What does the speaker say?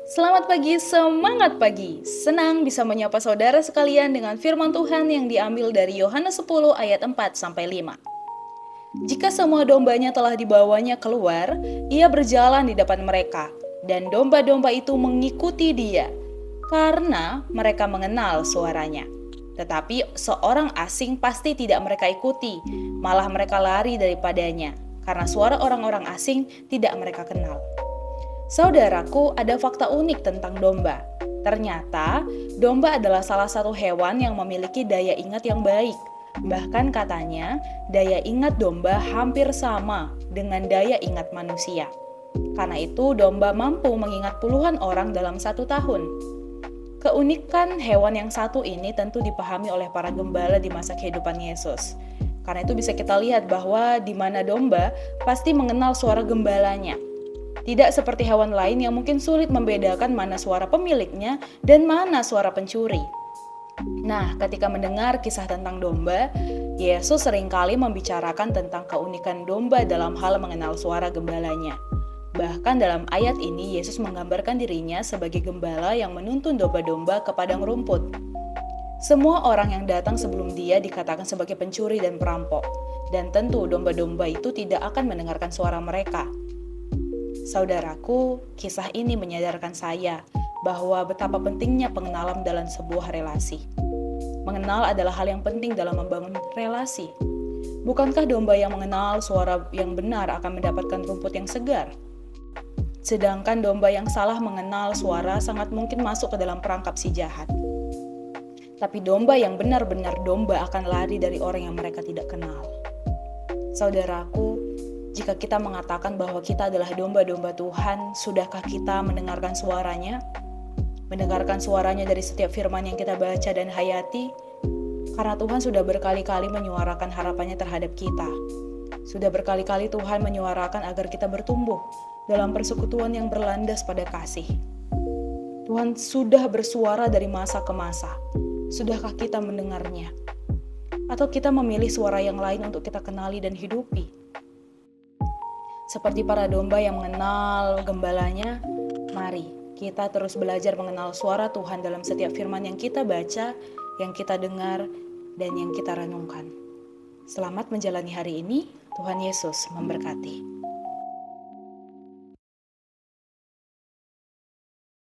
Selamat pagi, semangat pagi. Senang bisa menyapa saudara sekalian dengan firman Tuhan yang diambil dari Yohanes 10 ayat 4 sampai 5. Jika semua dombanya telah dibawanya keluar, ia berjalan di depan mereka, dan domba-domba itu mengikuti dia, karena mereka mengenal suaranya. Tetapi seorang asing pasti tidak mereka ikuti, malah mereka lari daripadanya, karena suara orang-orang asing tidak mereka kenal. Saudaraku, ada fakta unik tentang domba. Ternyata, domba adalah salah satu hewan yang memiliki daya ingat yang baik. Bahkan katanya, daya ingat domba hampir sama dengan daya ingat manusia. Karena itu, domba mampu mengingat puluhan orang dalam 1 tahun. Keunikan hewan yang satu ini tentu dipahami oleh para gembala di masa kehidupan Yesus. Karena itu bisa kita lihat bahwa di mana domba pasti mengenal suara gembalanya. Tidak seperti hewan lain yang mungkin sulit membedakan mana suara pemiliknya dan mana suara pencuri. Nah, ketika mendengar kisah tentang domba, Yesus seringkali membicarakan tentang keunikan domba dalam hal mengenal suara gembalanya. Bahkan dalam ayat ini, Yesus menggambarkan dirinya sebagai gembala yang menuntun domba-domba ke padang rumput. Semua orang yang datang sebelum dia dikatakan sebagai pencuri dan perampok, dan tentu domba-domba itu tidak akan mendengarkan suara mereka. Saudaraku, kisah ini menyadarkan saya bahwa betapa pentingnya pengenalan dalam sebuah relasi. Mengenal adalah hal yang penting dalam membangun relasi. Bukankah domba yang mengenal suara yang benar akan mendapatkan rumput yang segar? Sedangkan domba yang salah mengenal suara sangat mungkin masuk ke dalam perangkap si jahat. Tapi domba yang benar-benar domba akan lari dari orang yang mereka tidak kenal. Saudaraku, jika kita mengatakan bahwa kita adalah domba-domba Tuhan, sudahkah kita mendengarkan suaranya? Mendengarkan suaranya dari setiap firman yang kita baca dan hayati? Karena Tuhan sudah berkali-kali menyuarakan harapannya terhadap kita. Sudah berkali-kali Tuhan menyuarakan agar kita bertumbuh dalam persekutuan yang berlandas pada kasih. Tuhan sudah bersuara dari masa ke masa. Sudahkah kita mendengarnya? Atau kita memilih suara yang lain untuk kita kenali dan hidupi? Seperti para domba yang mengenal gembalanya, mari kita terus belajar mengenal suara Tuhan dalam setiap firman yang kita baca, yang kita dengar, dan yang kita renungkan. Selamat menjalani hari ini, Tuhan Yesus memberkati.